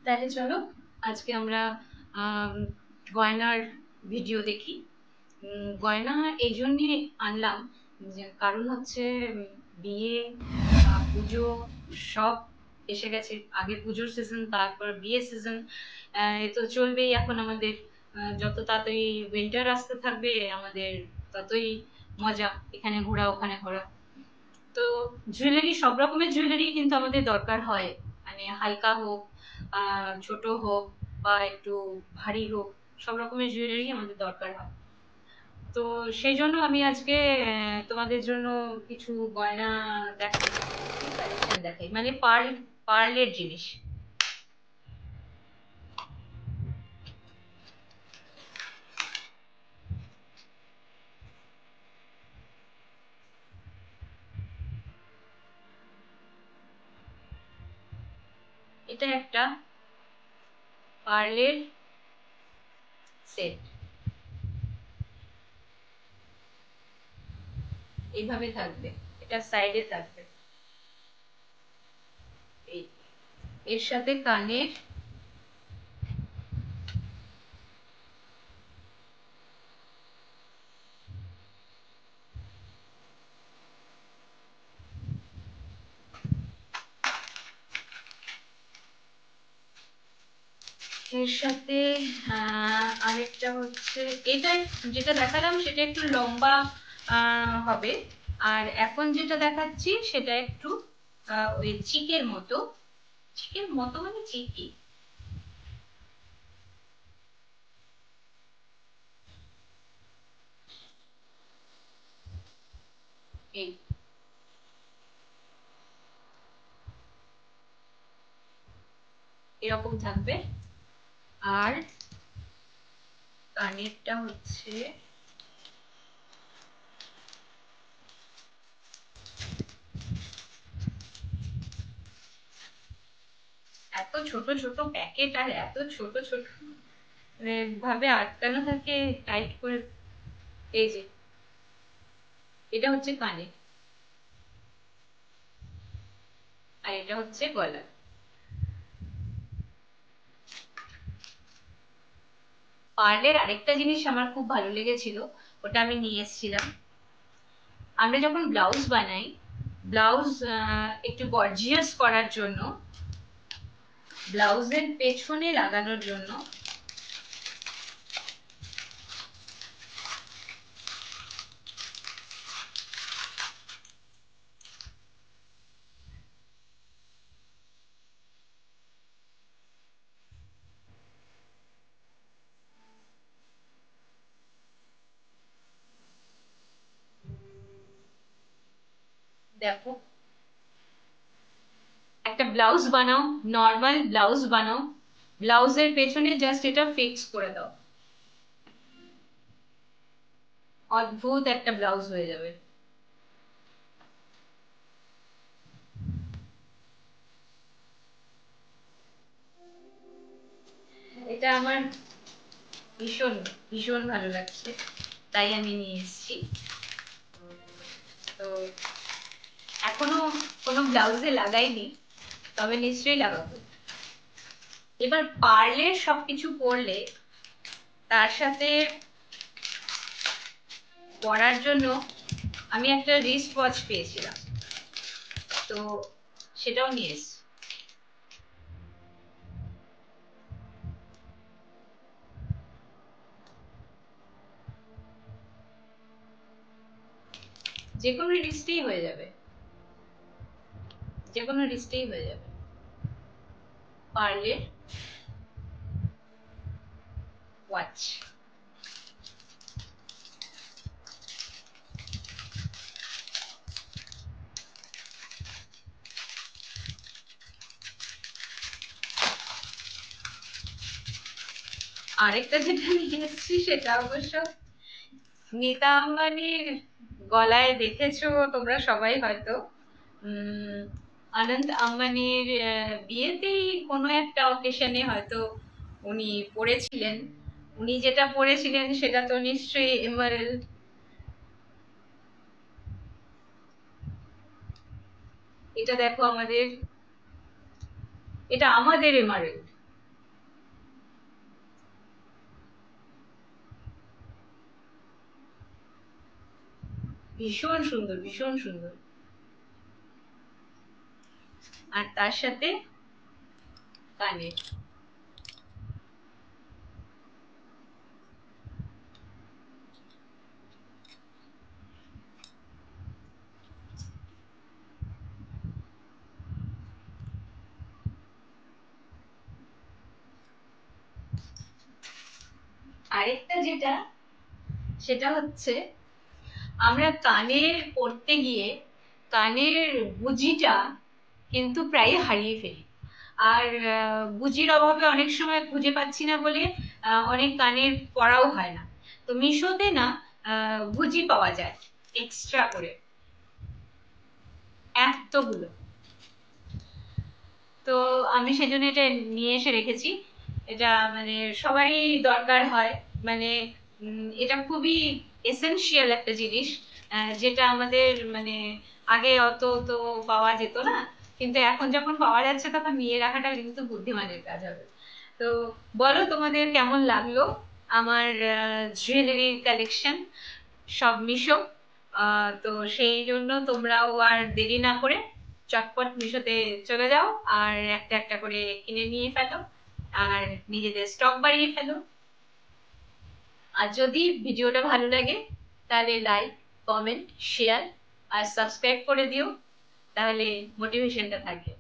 তাহলে চলো আজকে আমরা গয়নার ভিডিও দেখি। গয়না এই জন্যে আনলাম যে কারণ হচ্ছে বিয়ে, পুজো সব এসে গেছে। আগে পুজোর সিজন, তারপর বিয়ে সিজন, এ তো চলবেই এখন আমাদের। যত তাড়াতাড়ি উইন্টার আসতে থাকবে আমাদের ততই মজা, এখানে ঘোরা ওখানে ঘোরা। তো জুয়েলারি, সব রকমের জুয়েলারি কিন্তু আমাদের দরকার হয়, মানে হালকা হোক, ছোট হোক বা একটু ভারী হোক, সব রকমের জুয়েলারি আমাদের দরকার হয়। তো সেই জন্য আমি আজকে তোমাদের জন্য কিছু গয়না দেখাই, কালেকশন দেখাই, মানে পার্লের জিনিস। এটা একটা পার্লের সেট, এইভাবে থাকবে, এটা সাইডে থাকবে। এই এর সাথে কানের, এর সাথে আরেকটা হচ্ছে, এটা যেটা দেখালাম সেটা একটু লম্বা হবে, আর এখন যেটা দেখাচ্ছি সেটা একটু ওই চিকের মতো। চিকের মতো মানে চিকি, এই এরকম থাকবে। আর কানেরটা হচ্ছে এত ছোট ছোট প্যাকেট, আর এত ছোট ছোট ভাবে আটকানো থাকে টাইট করে। এই যে এটা হচ্ছে কানে, আর এটা হচ্ছে গলা। পার্লের আরেকটা জিনিস আমার খুব ভালো লেগেছিল, ওটা আমি নিয়ে এসেছিলাম। আমরা যখন ব্লাউজ বানাই, ব্লাউজ একটু গর্জিয়াস করার জন্য, ব্লাউজের পেছনে লাগানোর জন্য দেখো, একটা ব্লাউজ বানাও, নর্মাল ব্লাউজ বানাও, ব্লাউজের পেছনে জাস্ট এটা ফিক্স করে দাও, অদ্ভুত একটা ব্লাউজ হয়ে যাবে। এটা আমার ভীষণ ভীষণ ভালো লাগছে, তাই আমি নিয়ে এসেছি। তো এখনো কোনো ব্লাউজে লাগাইনি, তবে নিশ্চয়ই লাগাবো। এবার পার্লের সবকিছু পরলে তার সাথে পরার জন্য আমি একটা রিস্ট ওয়াচ পেয়েছিলাম, তো সেটাও নিয়ে এসেছি। যে কোনো রিস্টেই হয়ে যাবে, যে কোনো রিস্টেই হয়ে যাবে পার্লের ওয়াচ। আরেকটা যেটা নিয়ে এসেছি সেটা অবশ্য নীতা আম্বানির গলায়, দেখেছো তোমরা সবাই হয়তো। আনন্দ আম্বানির বিয়েতেই কোনো একটা অকেশনে হয়তো উনি পড়েছিলেন। উনি যেটা পড়েছিলেন সেটা তো নিশ্চয়ই এমারেল্ড। এটা দেখো আমাদের, এটা আমাদের এমারেল্ড। ভীষণ সুন্দর, ভীষণ সুন্দর। আর তার সাথে কানের। আরেকটা যেটা, সেটা হচ্ছে আমরা কানের পড়তে গিয়ে কানের গুজিটা কিন্তু প্রায় হারিয়ে ফেলি। আর গুজির অভাবে অনেক সময় খুঁজে পাচ্ছি না বলে অনেক কানের পরাও হয় না। তো মিশোতে না গুজি পাওয়া যায় এক্সট্রা করে এতগুলো। তো আমি সেজন্য এটা নিয়ে এসে রেখেছি। এটা মানে সবারই দরকার হয়, মানে এটা খুবই এসেনশিয়াল একটা জিনিস, যেটা আমাদের মানে আগে অত তো পাওয়া যেত না, কিন্তু এখন যখন পাওয়া যাচ্ছে তখন নিয়ে রাখাটা কিন্তু বুদ্ধিমানের কাজ হবে। তো বলো তোমাদের কেমন লাগলো আমার জুয়েলারি কালেকশন সব মিশো। তো সেই জন্য তোমরাও আর দেরি না করে চটপট মিশোতে চলে যাও আর একটা একটা করে কিনে নিয়ে ফেলো আর নিজেদের স্টক বাড়িয়ে ফেলো। আর যদি ভিডিওটা ভালো লাগে তাহলে লাইক, কমেন্ট, শেয়ার আর সাবস্ক্রাইব করে দিও, তাহলে মোটিভেশনটা থাকবে।